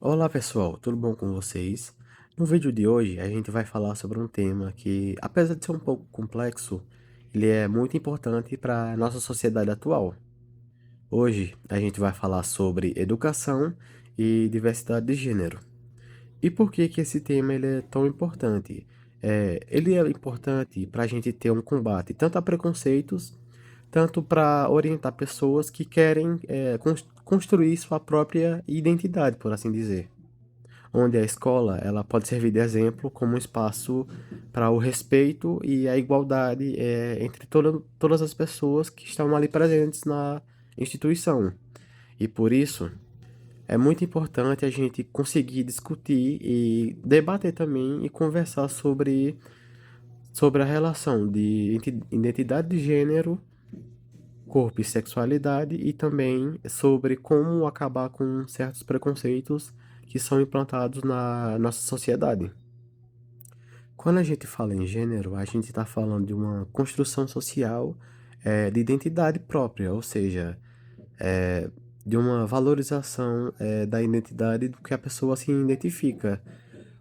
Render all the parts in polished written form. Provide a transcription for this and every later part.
Olá pessoal, tudo bom com vocês? No vídeo de hoje a gente vai falar sobre um tema que, apesar de ser um pouco complexo, ele é muito importante para a nossa sociedade atual. Hoje a gente vai falar sobre educação e diversidade de gênero. E por que que esse tema ele é tão importante? Ele é importante para a gente ter um combate tanto a preconceitos, tanto para orientar pessoas que querem construir sua própria identidade, por assim dizer, onde a escola ela pode servir de exemplo como um espaço para o respeito e a igualdade entre todas as pessoas que estão ali presentes na instituição. E por isso é muito importante a gente conseguir discutir e debater também e conversar sobre a relação de identidade de gênero, corpo e sexualidade e também sobre como acabar com certos preconceitos que são implantados na nossa sociedade. Quando a gente fala em gênero, a gente está falando de uma construção social de identidade própria, ou seja, eh, de uma valorização da identidade do que a pessoa se identifica,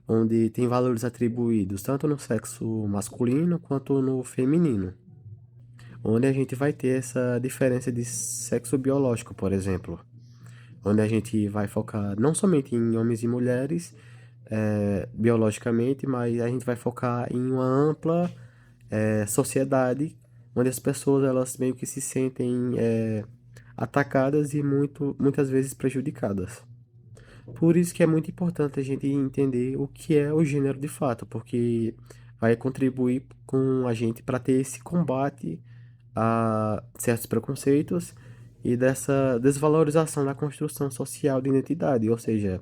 onde tem valores atribuídos tanto no sexo masculino quanto no feminino, onde a gente vai ter essa diferença de sexo biológico, por exemplo, onde a gente vai focar não somente em homens e mulheres, biologicamente, mas a gente vai focar em uma ampla sociedade, onde as pessoas elas meio que se sentem atacadas e muitas vezes prejudicadas. Por isso que é muito importante a gente entender o que é o gênero de fato, porque vai contribuir com a gente para ter esse combate a certos preconceitos e dessa desvalorização da construção social de identidade, ou seja,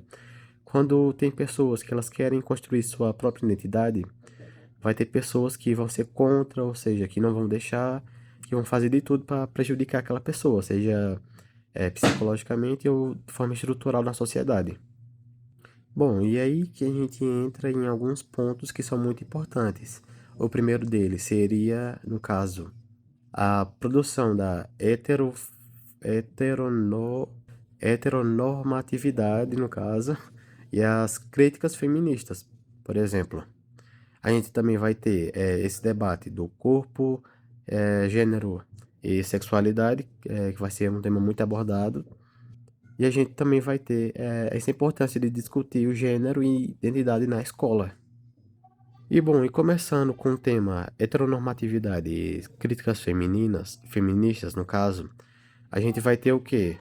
quando tem pessoas que elas querem construir sua própria identidade, vai ter pessoas que vão ser contra, ou seja, que não vão deixar, que vão fazer de tudo para prejudicar aquela pessoa, seja psicologicamente ou de forma estrutural na sociedade. Bom, e aí que a gente entra em alguns pontos que são muito importantes. O primeiro deles seria, no caso, a produção da heterono, heteronormatividade, no caso, e as críticas feministas. Por exemplo, a gente também vai ter esse debate do corpo, gênero e sexualidade, que vai ser um tema muito abordado. E a gente também vai ter essa importância de discutir o gênero e identidade na escola. E bom, e começando com o tema heteronormatividade e críticas feministas no caso, a gente vai ter o quê?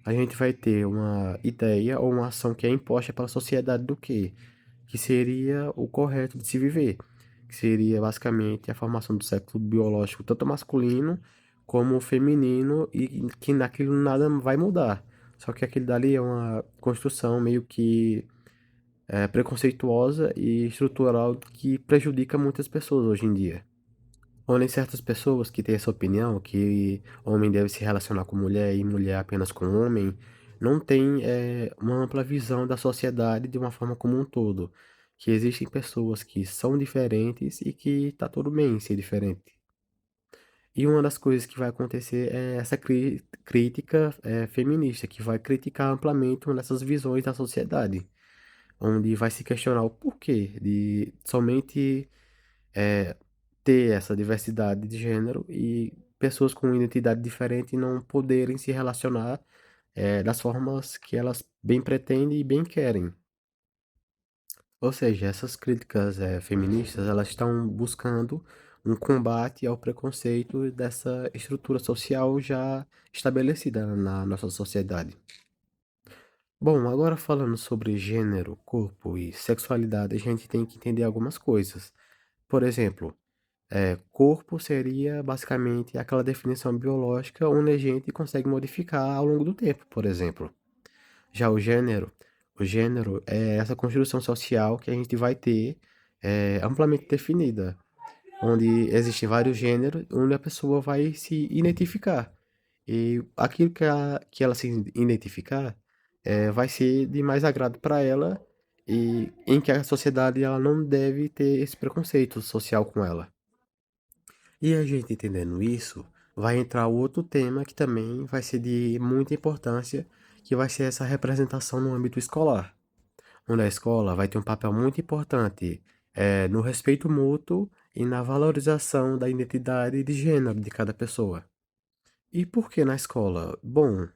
A gente vai ter uma ideia ou uma ação que é imposta pela sociedade do quê? Que seria o correto de se viver, que seria basicamente a formação do sexo biológico tanto masculino como feminino e que naquilo nada vai mudar. Só que aquele dali é uma construção meio que preconceituosa e estrutural que prejudica muitas pessoas hoje em dia. Onde certas pessoas que têm essa opinião, que homem deve se relacionar com mulher e mulher apenas com homem, não tem uma ampla visão da sociedade de uma forma como um todo. Que existem pessoas que são diferentes e que tá tudo bem ser diferente. E uma das coisas que vai acontecer é essa crítica feminista, que vai criticar amplamente uma dessas visões da sociedade, onde vai se questionar o porquê de somente é, ter essa diversidade de gênero e pessoas com identidade diferente não poderem se relacionar das formas que elas bem pretendem e bem querem. Ou seja, essas críticas feministas, elas estão buscando um combate ao preconceito dessa estrutura social já estabelecida na nossa sociedade. Bom, agora falando sobre gênero, corpo e sexualidade, a gente tem que entender algumas coisas. Por exemplo, corpo seria basicamente aquela definição biológica onde a gente consegue modificar ao longo do tempo, por exemplo. Já o gênero é essa construção social que a gente vai ter amplamente definida, onde existem vários gêneros, onde a pessoa vai se identificar. E aquilo que ela se identificar vai ser de mais agrado para ela e em que a sociedade ela não deve ter esse preconceito social com ela. E a gente entendendo isso, vai entrar outro tema que também vai ser de muita importância, que vai ser essa representação no âmbito escolar. onde a escola vai ter um papel muito importante no respeito mútuo e na valorização da identidade de gênero de cada pessoa. E por que na escola? Bom,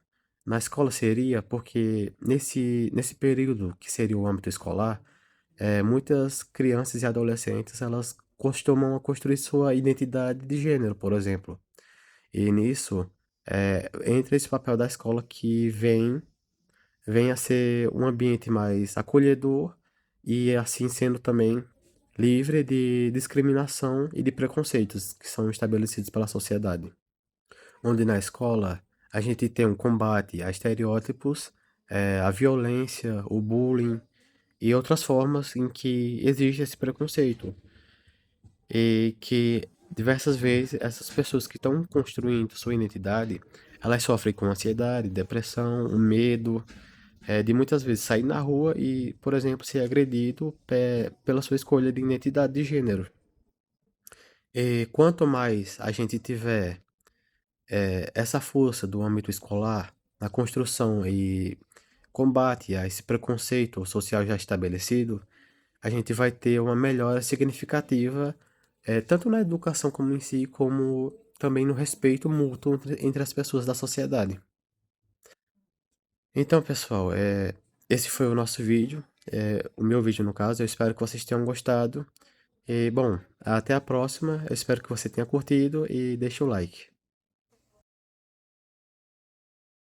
na escola seria porque nesse período que seria o âmbito escolar, muitas crianças e adolescentes elas costumam construir sua identidade de gênero, por exemplo. E nisso, entra esse papel da escola que vem a ser um ambiente mais acolhedor e assim sendo também livre de discriminação e de preconceitos que são estabelecidos pela sociedade. Onde na escola a gente tem um combate a estereótipos, a violência, o bullying e outras formas em que existe esse preconceito. E que diversas vezes essas pessoas que estão construindo sua identidade, elas sofrem com ansiedade, depressão, um medo, de muitas vezes sair na rua e, por exemplo, ser agredido pela sua escolha de identidade de gênero. E quanto mais a gente tiver essa força do âmbito escolar na construção e combate a esse preconceito social já estabelecido, a gente vai ter uma melhora significativa, tanto na educação como em si, como também no respeito mútuo entre as pessoas da sociedade. Então, pessoal, esse foi o nosso vídeo, o meu vídeo no caso. Eu espero que vocês tenham gostado. E, bom, até a próxima. Eu espero que você tenha curtido e deixe o like.